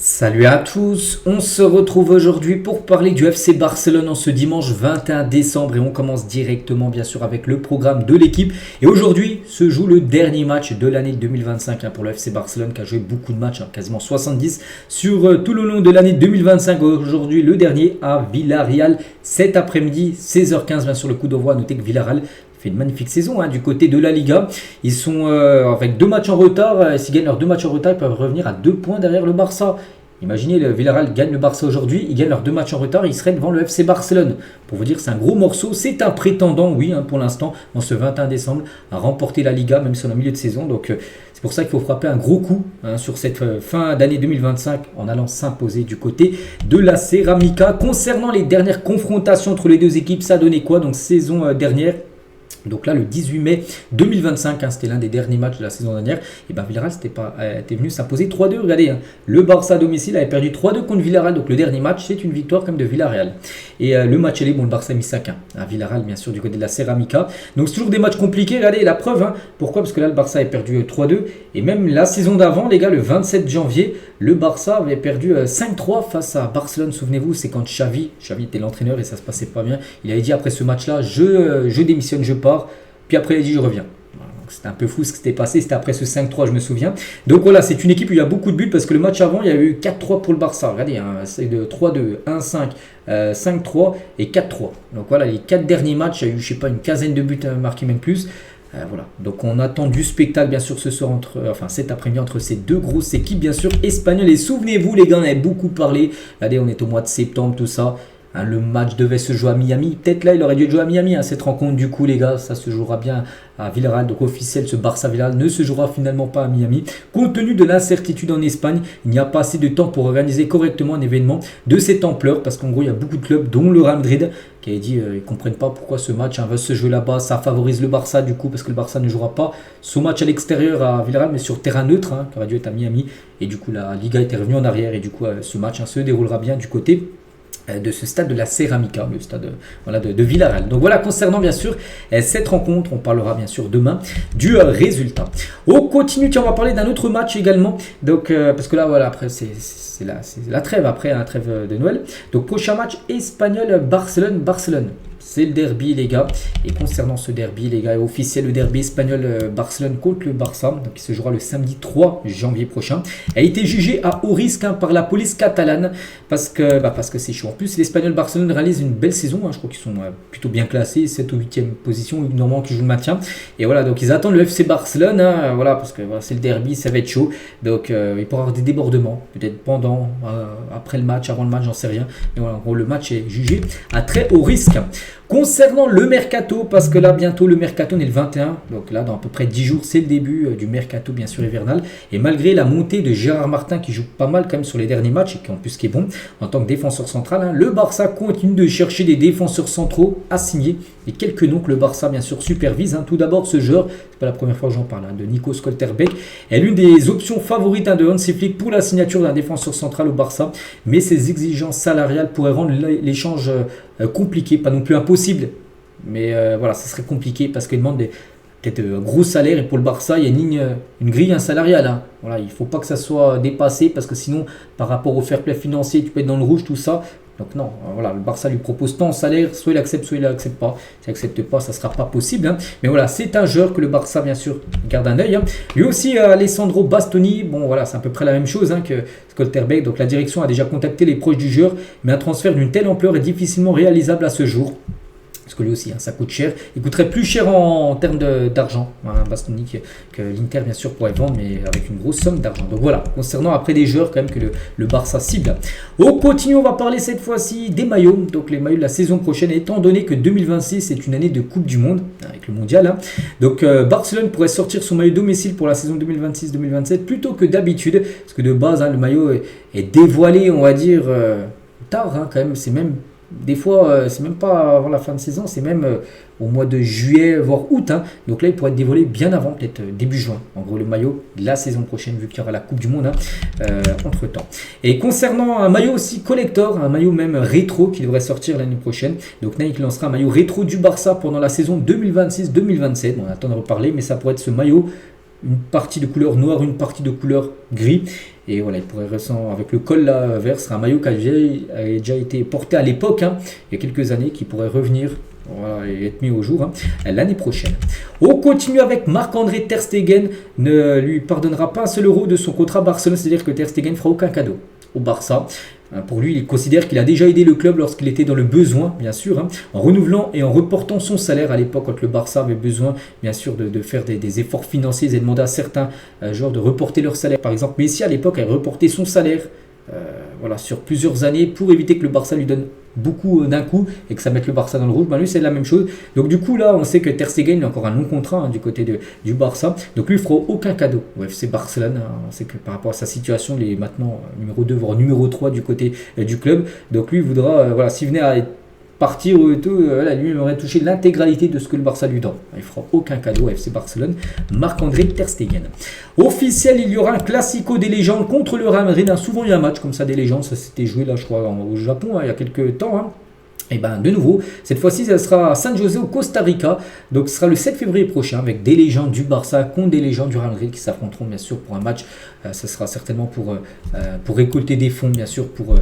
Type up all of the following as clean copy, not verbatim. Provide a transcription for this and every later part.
Salut à tous, on se retrouve aujourd'hui pour parler du FC Barcelone en ce dimanche 21 décembre et on commence directement bien sûr avec le programme de l'équipe. Et aujourd'hui se joue le dernier match de l'année 2025 pour le FC Barcelone qui a joué beaucoup de matchs, quasiment 70 sur tout le long de l'année 2025. Aujourd'hui le dernier à Villarreal cet après-midi 16h15 bien sûr le coup d'envoi. Notez que Villarreal fait une magnifique saison du côté de la Liga. Ils sont avec 2 matchs en retard. S'ils gagnent leurs 2 matchs en retard, ils peuvent revenir à 2 points derrière le Barça. Imaginez, le Villarreal gagne le Barça aujourd'hui, ils gagnent leurs 2 matchs en retard, ils seraient devant le FC Barcelone. Pour vous dire, c'est un gros morceau, c'est un prétendant, oui, pour l'instant, en ce 21 décembre, à remporter la Liga, même si on est au milieu de saison. Donc c'est pour ça qu'il faut frapper un gros coup sur cette fin d'année 2025 en allant s'imposer du côté de la Ceramica. Concernant les dernières confrontations entre les deux équipes, ça donnait quoi? Donc saison dernière. Donc là, le 18 mai 2025, c'était l'un des derniers matchs de la saison dernière. Et bien Villarreal était venu s'imposer 3-2. Regardez, le Barça à domicile avait perdu 3-2 contre Villarreal. Donc le dernier match, c'est une victoire comme de Villarreal. Et le match aller, le Barça a mis 5-1 à Villarreal, bien sûr, du côté de la Ceramica. Donc c'est toujours des matchs compliqués. Regardez la preuve. Pourquoi? Parce que là, le Barça a perdu 3-2. Et même la saison d'avant, les gars, le 27 janvier, le Barça avait perdu 5-3 face à Barcelone. Souvenez-vous, c'est quand Xavi était l'entraîneur et ça se passait pas bien. Il avait dit après ce match-là, je démissionne, je pars. Puis après, il a dit je reviens. Voilà, c'était un peu fou ce qui s'était passé. C'était après ce 5-3, je me souviens. Donc voilà, c'est une équipe où il y a beaucoup de buts parce que le match avant, il y a eu 4-3 pour le Barça. Regardez, c'est de 3-2, 1-5, 5-3 et 4-3. Donc voilà, les 4 derniers matchs, il y a eu, je sais pas, une quinzaine de buts marqués, même plus. Voilà. Donc on attend du spectacle bien sûr ce soir cet après-midi entre ces deux grosses équipes bien sûr espagnoles. Et souvenez-vous les gars, on avait beaucoup parlé. Regardez, on est au mois de septembre, tout ça. Le match devait se jouer à Miami. Peut-être là, il aurait dû être joué à Miami, cette rencontre. Du coup, les gars, ça se jouera bien à Villarreal. Donc, officiel, ce Barça-Villarreal ne se jouera finalement pas à Miami. Compte tenu de l'incertitude en Espagne, il n'y a pas assez de temps pour organiser correctement un événement de cette ampleur. Parce qu'en gros, il y a beaucoup de clubs, dont le Real Madrid, qui a dit ils ne comprennent pas pourquoi ce match va se jouer là-bas. Ça favorise le Barça, du coup, parce que le Barça ne jouera pas son match à l'extérieur à Villarreal, mais sur terrain neutre, qui aurait dû être à Miami. Et du coup, la Liga était revenue en arrière. Et du coup, ce match se déroulera bien du côté de ce stade de la Ceramica, le stade de Villarreal. Donc voilà, concernant bien sûr cette rencontre, on parlera bien sûr demain du résultat. On continue, on va parler d'un autre match également. Donc parce que là voilà, après c'est la trêve, après la trêve de Noël. Donc prochain match espagnol, Barcelone. C'est le derby les gars. Et concernant ce derby les gars, officiel le derby espagnol Barcelone contre le Barça. Donc il se jouera le samedi 3 janvier prochain. A été jugé à haut risque par la police catalane parce que c'est chaud. En plus l'Espagnol Barcelone réalise une belle saison. Je crois qu'ils sont plutôt bien classés, 7 ou 8e position, normalement qui joue le maintien. Et voilà, donc ils attendent le FC Barcelone. Voilà, parce que c'est le derby, ça va être chaud. Donc il pourra y avoir des débordements, peut-être pendant, après le match, avant le match, j'en sais rien. Mais voilà, en gros le match est jugé à très haut risque. Concernant le mercato, parce que là bientôt le mercato on est le 21, donc là dans à peu près 10 jours c'est le début du mercato bien sûr hivernal. Et malgré la montée de Gérard Martin qui joue pas mal quand même sur les derniers matchs et qui en plus qui est bon en tant que défenseur central, le Barça continue de chercher des défenseurs centraux à signer. Et quelques noms que le Barça bien sûr supervise. Tout d'abord ce joueur, c'est pas la première fois que j'en parle, de Nico Schlotterbeck, est l'une des options favorites de Hansi Flick pour la signature d'un défenseur central au Barça. Mais ses exigences salariales pourraient rendre l'échange compliqué, pas non plus impossible. Mais voilà, ça serait compliqué parce qu'il demande peut-être un gros salaire. Et pour le Barça, il y a une grille salariale. Voilà, il ne faut pas que ça soit dépassé parce que sinon, par rapport au fair play financier, tu peux être dans le rouge, tout ça. Donc non, voilà, le Barça lui propose tant en salaire, soit il accepte, soit il n'accepte pas. S'il n'accepte pas, ça ne sera pas possible. Mais voilà, c'est un joueur que le Barça, bien sûr, garde un œil. Lui aussi, Alessandro Bastoni, bon voilà, c'est à peu près la même chose que Schlotterbeck. Donc la direction a déjà contacté les proches du joueur, mais un transfert d'une telle ampleur est difficilement réalisable à ce jour. Parce que lui aussi, ça coûte cher. Il coûterait plus cher en termes d'argent. Bastoni que l'Inter, bien sûr, pourrait vendre, mais avec une grosse somme d'argent. Donc voilà, concernant après des joueurs quand même que le Barça cible. On continue, on va parler cette fois-ci des maillots. Donc les maillots de la saison prochaine, étant donné que 2026 est une année de Coupe du Monde, avec le Mondial. Donc Barcelone pourrait sortir son maillot domicile pour la saison 2026-2027 plutôt que d'habitude. Parce que de base, le maillot est dévoilé, on va dire, tard quand même. C'est même... Des fois, c'est même pas avant la fin de saison, c'est même au mois de juillet, voire août. Donc là, il pourrait être dévoilé bien avant, peut-être début juin. En gros, le maillot de la saison prochaine, vu qu'il y aura la Coupe du Monde entre-temps. Et concernant un maillot aussi collector, un maillot même rétro qui devrait sortir l'année prochaine. Donc Nike lancera un maillot rétro du Barça pendant la saison 2026-2027. Bon, on attend de reparler, mais ça pourrait être ce maillot, une partie de couleur noire, une partie de couleur gris. Et voilà, il pourrait ressentir avec le col là vert, ce sera un maillot qui a déjà été porté à l'époque, hein, il y a quelques années, qui pourrait revenir. Voilà, et être mis au jour l'année prochaine. On continue avec Marc-André Ter Stegen, ne lui pardonnera pas un seul euro de son contrat Barcelone, c'est-à-dire que Ter Stegen ne fera aucun cadeau au Barça. Pour lui, il considère qu'il a déjà aidé le club lorsqu'il était dans le besoin, bien sûr, en renouvelant et en reportant son salaire à l'époque quand le Barça avait besoin, bien sûr, de faire des efforts financiers. Ils avaient demandé à certains joueurs de reporter leur salaire. Par exemple, Messi, à l'époque, a reporté son salaire voilà, sur plusieurs années pour éviter que le Barça lui donne beaucoup d'un coup et que ça mette le Barça dans le rouge. Lui, c'est la même chose. Donc du coup, là, on sait que Ter Stegen il a encore un long contrat du côté du Barça. Donc lui, il ne fera aucun cadeau au FC Barcelone. On sait que par rapport à sa situation, il est maintenant numéro 2, voire numéro 3 du côté du club. Donc lui, il voudra, voilà, s'il venait à partir et tout, lui, il aurait touché l'intégralité de ce que le Barça lui donne. Il ne fera aucun cadeau à FC Barcelone. Marc-André Ter Stegen. Officiel, il y aura un classico des légendes contre le Real Madrid. Souvent, il y a un match comme ça des légendes. Ça s'était joué là, je crois, au Japon, il y a quelques temps. Et bien de nouveau, cette fois-ci, ça sera à San José au Costa Rica. Donc ce sera le 7 février prochain avec des légendes du Barça contre des légendes du Real Madrid qui s'affronteront bien sûr pour un match. Ça sera certainement pour récolter des fonds, bien sûr, pour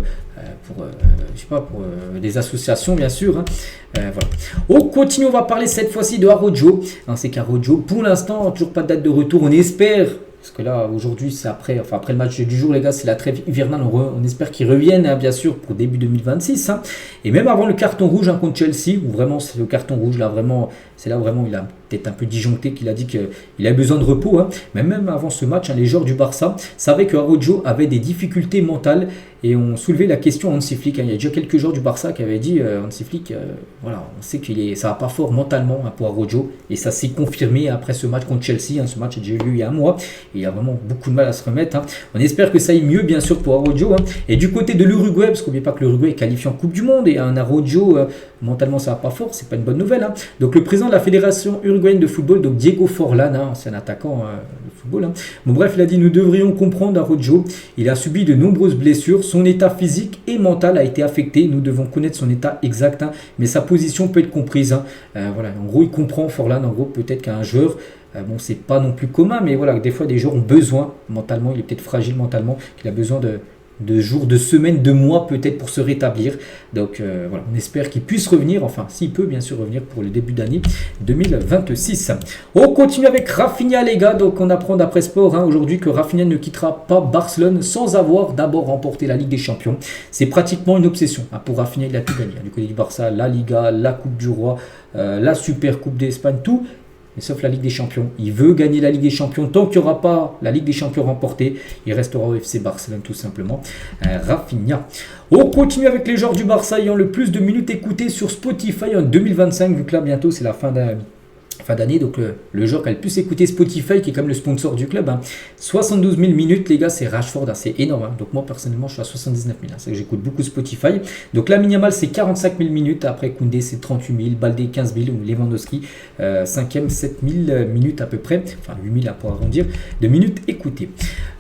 des associations, bien sûr. Voilà. On continue, on va parler cette fois-ci de Araujo. C'est qu'Araujo, pour l'instant, toujours pas de date de retour. On espère. Parce que là, aujourd'hui, c'est après le match du jour, les gars, c'est la trêve hivernale. On espère qu'ils reviennent, bien sûr, pour début 2026. Et même avant le carton rouge contre Chelsea, où vraiment, c'est le carton rouge, là, vraiment, c'est là où vraiment il a peut-être un peu disjoncté, qu'il a dit qu'il a besoin de repos. Mais même avant ce match, les joueurs du Barça savaient que Araujo avait des difficultés mentales et ont soulevé la question à Hansi Flick. Il y a déjà quelques joueurs du Barça qui avaient dit Hansi Flick, voilà, on sait que ça va pas fort mentalement pour Araujo. Et ça s'est confirmé après ce match contre Chelsea. Ce match a déjà eu lieu il y a un mois. Et il a vraiment beaucoup de mal à se remettre. On espère que ça aille mieux, bien sûr, pour Araujo. Et du côté de l'Uruguay, parce qu'oubliez pas que l'Uruguay est qualifié en Coupe du Monde et un Araujo, mentalement, ça va pas fort. C'est pas une bonne nouvelle. Donc le président de la Fédération uruguayenne de football, donc Diego Forlán, ancien attaquant de football. Bon, bref, il a dit nous devrions comprendre Araujo. Il a subi de nombreuses blessures. Son état physique et mental a été affecté. Nous devons connaître son état exact, mais sa position peut être comprise. Voilà. En gros, il comprend Forlán. En gros, peut-être qu'un joueur, bon, c'est pas non plus commun, mais voilà, des fois, des joueurs ont besoin mentalement. Il est peut-être fragile mentalement, qu'il a besoin de jours, de semaines, de mois peut-être pour se rétablir. Donc voilà, on espère qu'il puisse revenir, enfin s'il peut bien sûr revenir pour le début d'année 2026. On continue avec Rafinha, les gars. Donc on apprend d'après Sport aujourd'hui que Rafinha ne quittera pas Barcelone sans avoir d'abord remporté la Ligue des Champions. C'est pratiquement une obsession pour Rafinha. Il a tout gagné du côté du Barça, la Liga, la Coupe du Roi, la Super Coupe d'Espagne, tout. Mais sauf la Ligue des Champions. Il veut gagner la Ligue des Champions. Tant qu'il n'y aura pas la Ligue des Champions remportée, il restera au FC Barcelone tout simplement. Rafinha. On continue avec les joueurs du Barça ayant le plus de minutes écoutées sur Spotify en 2025, vu que là bientôt c'est la fin d'année. Donc le joueur qui a le plus écouté Spotify, qui est comme le sponsor du club, 72 000 minutes, les gars, c'est Rashford, c'est énorme. Donc moi personnellement je suis à 79 000, c'est que j'écoute beaucoup Spotify. Donc la minimale c'est 45 000 minutes, après Koundé c'est 38 000, Baldé 15 000, ou Lewandowski 5e 7 000 minutes à peu près, enfin 8 000 pour arrondir, de minutes écoutées.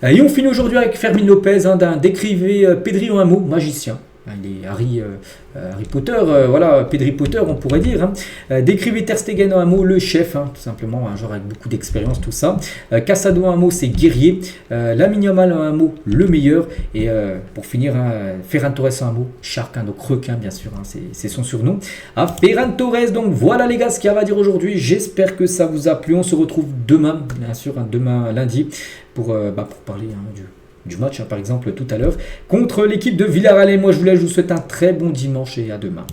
Et on finit aujourd'hui avec Fermin Lopez, décrivez Pedri en un mot, magicien. Il est Harry Potter, voilà, Pedri Potter, on pourrait dire. Décrivez Ter Stegen en un mot, le chef, tout simplement, un joueur avec beaucoup d'expérience, tout ça. Casado en un mot, c'est guerrier. Lamine Yamal en un mot, le meilleur. Et pour finir, Ferran Torres en un mot, Shark, donc requin, bien sûr, c'est son surnom. Ferran Torres, donc voilà les gars ce qu'il y a à dire aujourd'hui. J'espère que ça vous a plu. On se retrouve demain, bien sûr, demain lundi, pour parler du match, par exemple, tout à l'heure, contre l'équipe de Villarreal. Moi, je vous souhaite un très bon dimanche et à demain.